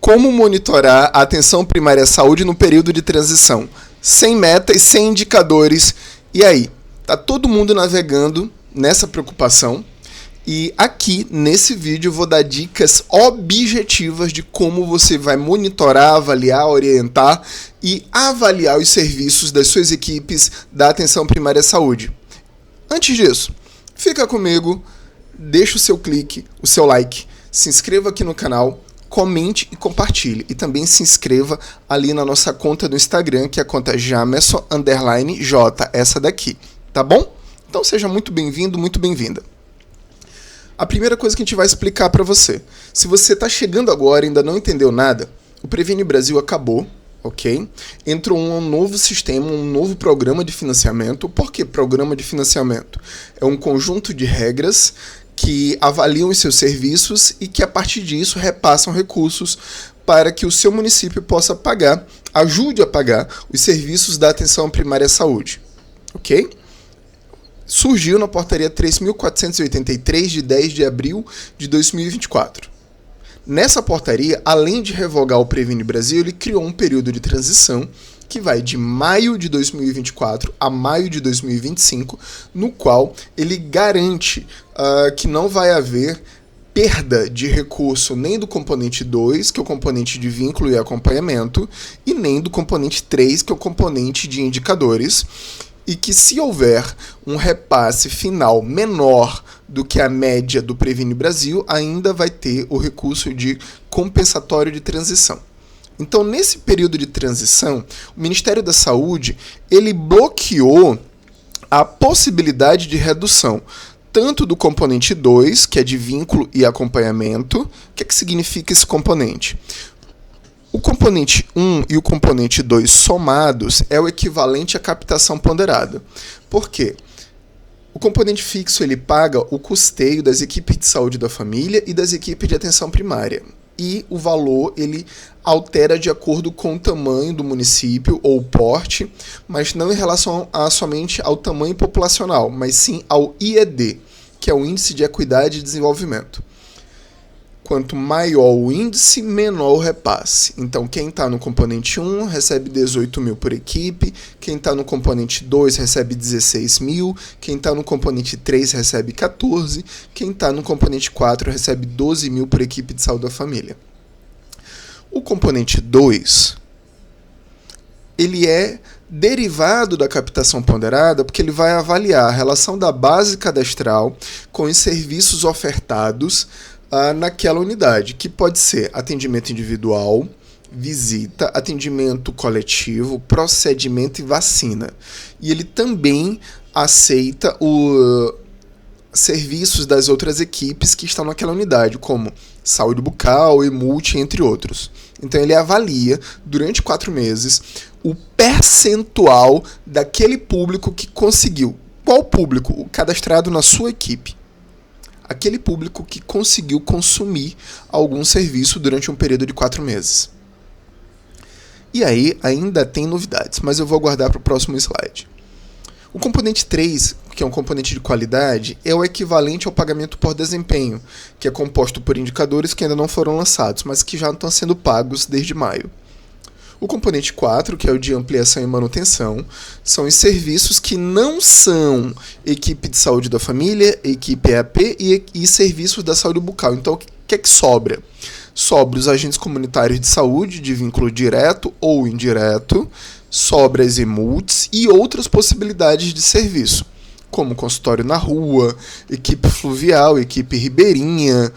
Como monitorar a atenção primária à saúde no período de transição? Sem metas, sem indicadores. E aí? Tá todo mundo navegando nessa preocupação. E aqui, nesse vídeo, eu vou dar dicas objetivas de como você vai monitorar, avaliar, orientar e avaliar os serviços das suas equipes da atenção primária à saúde. Antes disso, fica comigo, deixa o seu clique, o seu like, se inscreva aqui no canal, comente e compartilhe. E também se inscreva ali na nossa conta do Instagram, que é a conta Jamerson_J, essa daqui, tá bom? Então seja muito bem-vindo, muito bem-vinda. A primeira coisa que a gente vai explicar para você. Se você está chegando agora e ainda não entendeu nada, o Previne Brasil acabou, ok? Entrou um novo sistema, um novo programa de financiamento. Por que programa de financiamento? É um conjunto de regras que avaliam os seus serviços e que a partir disso repassam recursos para que o seu município possa pagar, ajude a pagar os serviços da atenção primária à saúde, ok? Surgiu na portaria 3.483, de 10 de abril de 2024. Nessa portaria, além de revogar o Previne Brasil, ele criou um período de transição que vai de maio de 2024 a maio de 2025, no qual ele garante que não vai haver perda de recurso nem do componente 2, que é o componente de vínculo e acompanhamento, e nem do componente 3, que é o componente de indicadores, e que se houver um repasse final menor do que a média do Previne Brasil, ainda vai ter o recurso de compensatório de transição. Então, nesse período de transição, o Ministério da Saúde ele bloqueou a possibilidade de redução tanto do componente 2, que é de vínculo e acompanhamento. O que significa esse componente? O componente 1 e o componente 2 somados é o equivalente à captação ponderada. Por quê? O componente fixo ele paga o custeio das equipes de saúde da família e das equipes de atenção primária. E o valor ele altera de acordo com o tamanho do município ou o porte, mas não em relação somente ao tamanho populacional, mas sim ao IED, que é o Índice de Equidade e Desenvolvimento. Quanto maior o índice, menor o repasse. Então, quem está no componente 1 recebe 18 mil por equipe, quem está no componente 2 recebe 16 mil, quem está no componente 3 recebe 14, quem está no componente 4 recebe 12 mil por equipe de saúde da família. O componente 2, ele é derivado da captação ponderada porque ele vai avaliar a relação da base cadastral com os serviços ofertados naquela unidade, que pode ser atendimento individual, visita, atendimento coletivo, procedimento e vacina. E ele também aceita os serviços das outras equipes que estão naquela unidade, como saúde bucal e multi, entre outros. Então ele avalia, durante 4 meses, o percentual daquele público que conseguiu. Qual público? O cadastrado na sua equipe. Aquele público que conseguiu consumir algum serviço durante um período de 4 meses. E aí ainda tem novidades, mas eu vou aguardar para o próximo slide. O componente 3, que é um componente de qualidade, é o equivalente ao pagamento por desempenho, que é composto por indicadores que ainda não foram lançados, mas que já estão sendo pagos desde maio. O componente 4, que é o de ampliação e manutenção, são os serviços que não são equipe de saúde da família, equipe EAP e serviços da saúde bucal. Então, o que é que sobra? Sobra os agentes comunitários de saúde, de vínculo direto ou indireto, sobra as EMUTs e outras possibilidades de serviço, como consultório na rua, equipe fluvial, equipe ribeirinha,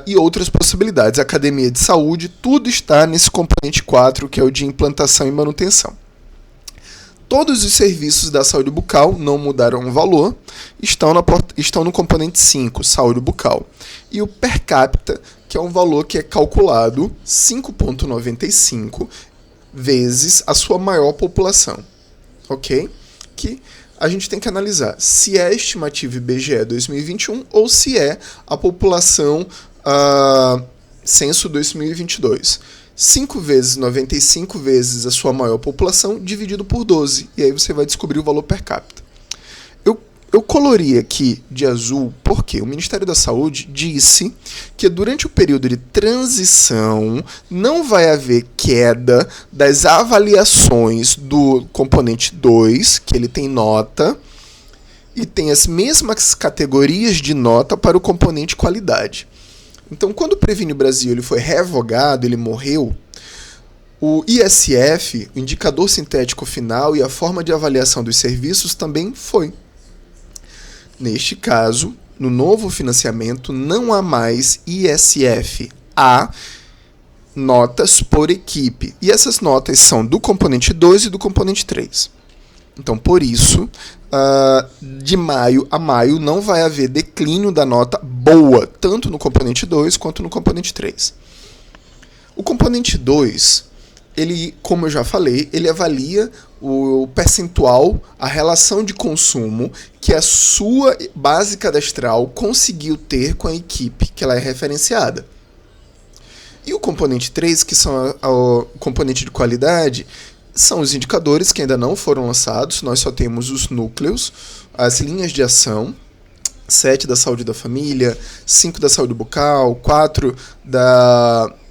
e outras possibilidades. Academia de saúde, tudo está nesse componente 4, que é o de implantação e manutenção. Todos os serviços da saúde bucal não mudaram o valor, estão no componente 5, saúde bucal. E o per capita, que é um valor que é calculado 5,95 vezes a sua maior população. Ok? Que a gente tem que analisar se é a estimativa IBGE 2021 ou se é a população censo 2022. 5 vezes 95 vezes a sua maior população dividido por 12. E aí você vai descobrir o valor per capita. Eu Eu colori aqui de azul porque o Ministério da Saúde disse que durante o período de transição não vai haver queda das avaliações do componente 2, que ele tem nota, e tem as mesmas categorias de nota para o componente qualidade. Então, quando o Previne Brasil ele foi revogado, ele morreu, o ISF, o indicador sintético final e a forma de avaliação dos serviços também foi. Neste caso, no novo financiamento, não há mais ISF, há notas por equipe. E essas notas são do componente 2 e do componente 3. Então, por isso, de maio a maio não vai haver declínio da nota boa, tanto no componente 2 quanto no componente 3. O componente 2, ele, como eu já falei, ele avalia o percentual, a relação de consumo que a sua base cadastral conseguiu ter com a equipe que ela é referenciada. E o componente 3, que são o componente de qualidade, são os indicadores que ainda não foram lançados. Nós só temos os núcleos, as linhas de ação, 7 da saúde da família, 5 da saúde bucal, 4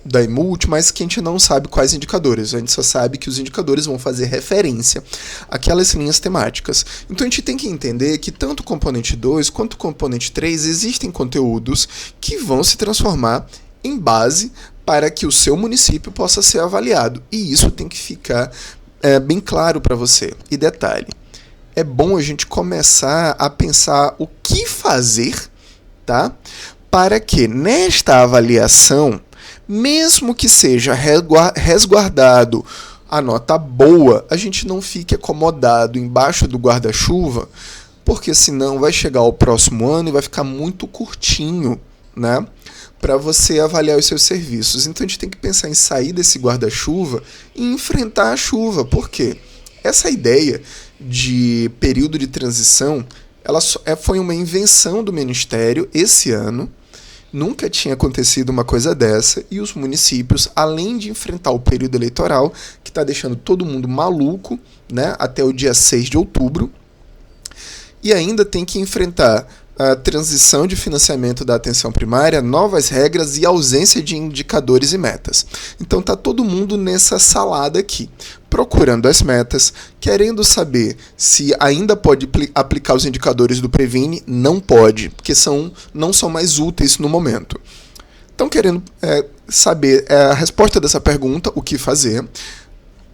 da IMULT, mas que a gente não sabe quais indicadores. A gente só sabe que os indicadores vão fazer referência àquelas linhas temáticas. Então a gente tem que entender que tanto o componente 2 quanto o componente 3 existem conteúdos que vão se transformar em base para que o seu município possa ser avaliado. E isso tem que ficar bem claro para você. E detalhe, é bom a gente começar a pensar o que fazer, tá? Para que nesta avaliação, mesmo que seja resguardado a nota boa, a gente não fique acomodado embaixo do guarda-chuva, porque senão vai chegar o próximo ano e vai ficar muito curtinho, né, para você avaliar os seus serviços. Então a gente tem que pensar em sair desse guarda-chuva e enfrentar a chuva. Por quê? Essa ideia de período de transição, ela foi uma invenção do Ministério esse ano. Nunca tinha acontecido uma coisa dessa, e os municípios, além de enfrentar o período eleitoral, que está deixando todo mundo maluco, né, até o dia 6 de outubro, e ainda tem que enfrentar a transição de financiamento da atenção primária, novas regras e ausência de indicadores e metas. Então está todo mundo nessa salada aqui, procurando as metas, querendo saber se ainda pode aplicar os indicadores do Previne. Não pode, porque não são mais úteis no momento. Estão querendo saber a resposta dessa pergunta, o que fazer,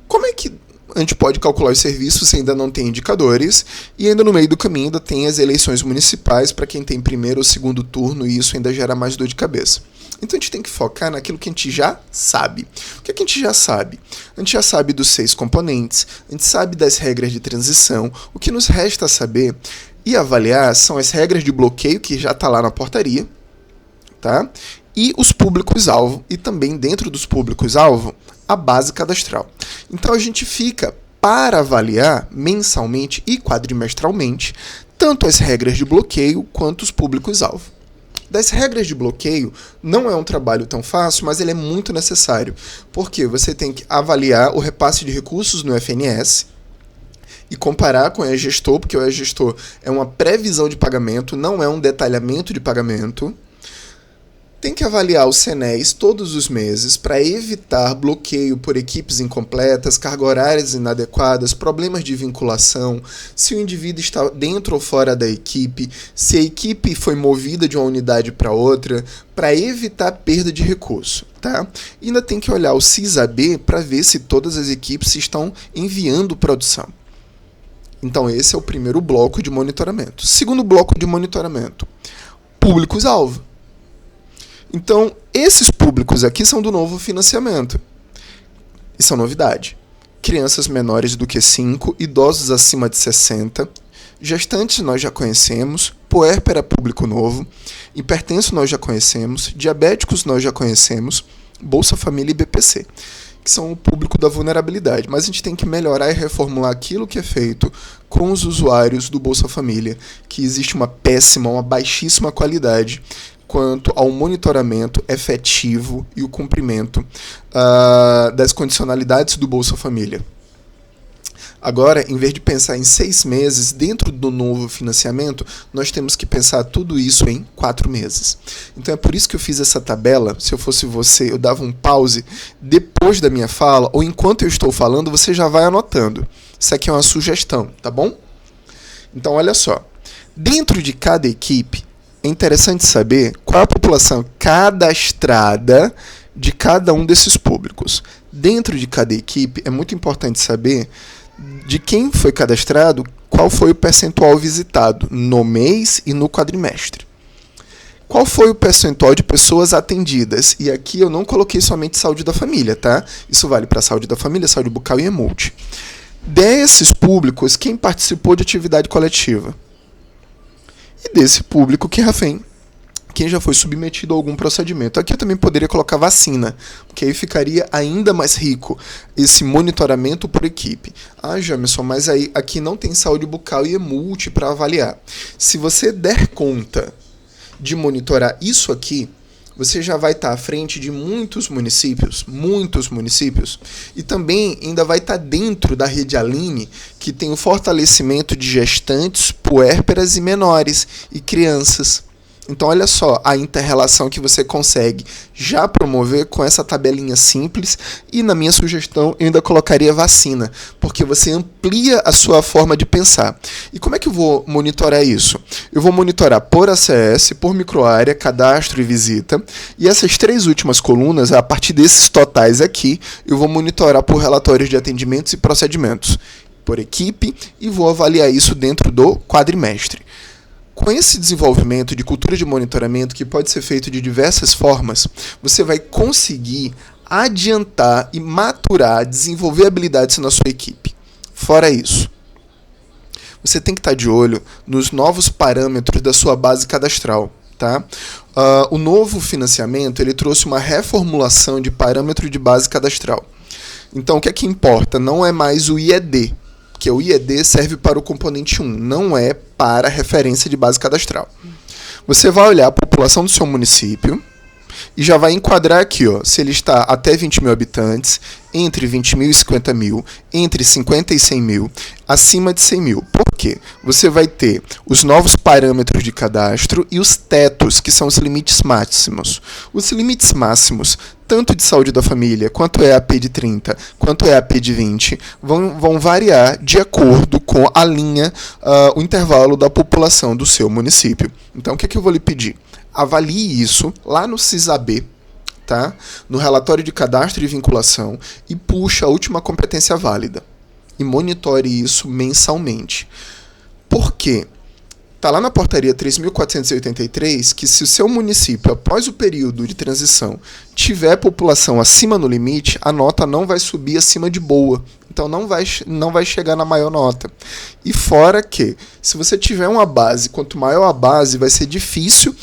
como é que a gente pode calcular os serviços se ainda não tem indicadores, e ainda no meio do caminho ainda tem as eleições municipais para quem tem primeiro ou segundo turno, e isso ainda gera mais dor de cabeça. Então a gente tem que focar naquilo que a gente já sabe. O que é que a gente já sabe? A gente já sabe dos 6 componentes, a gente sabe das regras de transição. O que nos resta saber e avaliar são as regras de bloqueio, que já está lá na portaria, tá? E os públicos-alvo, e também dentro dos públicos-alvo, a base cadastral. Então a gente fica para avaliar mensalmente e quadrimestralmente tanto as regras de bloqueio quanto os públicos-alvo. Das regras de bloqueio não é um trabalho tão fácil, mas ele é muito necessário, porque você tem que avaliar o repasse de recursos no FNS e comparar com o e-gestor, porque o e-gestor é uma previsão de pagamento, não é um detalhamento de pagamento. Tem que avaliar o CNES todos os meses para evitar bloqueio por equipes incompletas, cargas horárias inadequadas, problemas de vinculação, se o indivíduo está dentro ou fora da equipe, se a equipe foi movida de uma unidade para outra, para evitar perda de recurso. Tá? E ainda tem que olhar o CISAB para ver se todas as equipes estão enviando produção. Então esse é o primeiro bloco de monitoramento. Segundo bloco de monitoramento, públicos-alvo. Então, esses públicos aqui são do novo financiamento. E são novidade. Crianças menores do que 5, idosos acima de 60, gestantes nós já conhecemos, puérpera público novo, hipertenso nós já conhecemos, diabéticos nós já conhecemos, Bolsa Família e BPC, que são o público da vulnerabilidade. Mas a gente tem que melhorar e reformular aquilo que é feito com os usuários do Bolsa Família, que existe uma péssima, uma baixíssima qualidade quanto ao monitoramento efetivo e o cumprimento das condicionalidades do Bolsa Família. Agora, em vez de pensar em 6 meses dentro do novo financiamento, nós temos que pensar tudo isso em 4 meses. Então é por isso que eu fiz essa tabela. Se eu fosse você, eu dava um pause depois da minha fala, ou enquanto eu estou falando, você já vai anotando. Isso aqui é uma sugestão, tá bom? Então olha só. Dentro de cada equipe, é interessante saber qual é a população cadastrada de cada um desses públicos. Dentro de cada equipe, é muito importante saber de quem foi cadastrado, qual foi o percentual visitado no mês e no quadrimestre. Qual foi o percentual de pessoas atendidas? E aqui eu não coloquei somente saúde da família, tá? Isso vale para saúde da família, saúde bucal e emult. Desses públicos, quem participou de atividade coletiva? E desse público, quem já foi submetido a algum procedimento. Aqui eu também poderia colocar vacina, porque aí ficaria ainda mais rico esse monitoramento por equipe. Ah, Jamerson, mas aí aqui não tem saúde bucal e emult para avaliar. Se você der conta de monitorar isso aqui, você já vai estar à frente de muitos municípios, e também ainda vai estar dentro da rede Aline, que tem o fortalecimento de gestantes, puérperas e menores, e crianças. Então, olha só a inter-relação que você consegue já promover com essa tabelinha simples, e na minha sugestão eu ainda colocaria vacina, porque você amplia a sua forma de pensar. E como é que eu vou monitorar isso? Eu vou monitorar por ACS, por microárea, cadastro e visita, e essas 3 últimas colunas, a partir desses totais aqui, eu vou monitorar por relatórios de atendimentos e procedimentos, por equipe, e vou avaliar isso dentro do quadrimestre. Com esse desenvolvimento de cultura de monitoramento, que pode ser feito de diversas formas, você vai conseguir adiantar e maturar, desenvolver habilidades na sua equipe. Fora isso, você tem que estar de olho nos novos parâmetros da sua base cadastral. Tá? O novo financiamento ele trouxe uma reformulação de parâmetro de base cadastral. Então, o que é que importa? Não é mais o IED, que o IED serve para o componente 1, não é para a referência de base cadastral. Você vai olhar a população do seu município e já vai enquadrar aqui, ó, se ele está até 20 mil habitantes, entre 20 mil e 50 mil, entre 50 e 100 mil, acima de 100 mil. Por quê? Você vai ter os novos parâmetros de cadastro e os tetos, que são os limites máximos. Os limites máximos, tanto de saúde da família, quanto é a P de 30, quanto é a P de 20, vão variar de acordo com a linha, o intervalo da população do seu município. Então, o que é que eu vou lhe pedir? Avalie isso lá no CISAB, tá? No relatório de cadastro e vinculação, e puxa a última competência válida. E monitore isso mensalmente. Por quê? Está lá na portaria 3.483 que se o seu município, após o período de transição, tiver população acima no limite, a nota não vai subir acima de boa. Então não vai chegar na maior nota. E fora que, se você tiver uma base, quanto maior a base, vai ser difícil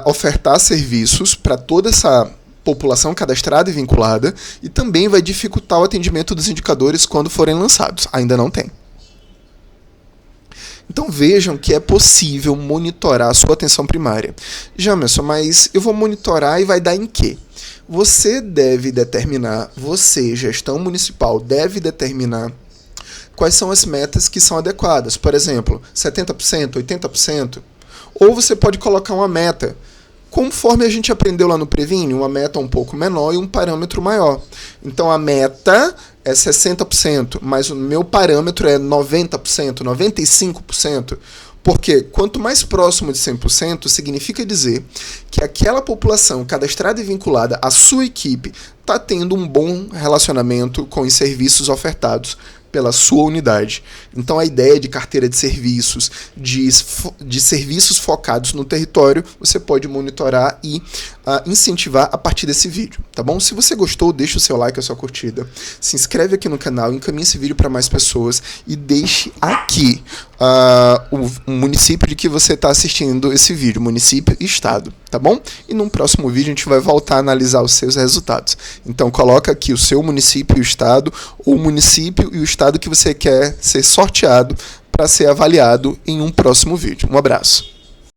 ofertar serviços para toda essa população cadastrada e vinculada, e também vai dificultar o atendimento dos indicadores quando forem lançados. Ainda não tem. Então vejam que é possível monitorar a sua atenção primária. Jamerson, mas eu vou monitorar e vai dar em quê? Você deve determinar, gestão municipal, deve determinar quais são as metas que são adequadas. Por exemplo, 70%, 80%. Ou você pode colocar uma meta, conforme a gente aprendeu lá no Previne, uma meta um pouco menor e um parâmetro maior. Então a meta é 60%, mas o meu parâmetro é 90%, 95%. Porque quanto mais próximo de 100%, significa dizer que aquela população cadastrada e vinculada à sua equipe está tendo um bom relacionamento com os serviços ofertados pela sua unidade. Então a ideia de carteira de serviços, de serviços focados no território, você pode monitorar e incentivar a partir desse vídeo, tá bom? Se você gostou, deixa o seu like, a sua curtida, se inscreve aqui no canal, encaminhe esse vídeo para mais pessoas e deixe aqui o município de que você está assistindo esse vídeo, município e estado, tá bom? E num próximo vídeo a gente vai voltar a analisar os seus resultados. Então coloca aqui o seu município e o estado, ou o município e o estado que você quer ser sorteado para ser avaliado em um próximo vídeo. Um abraço.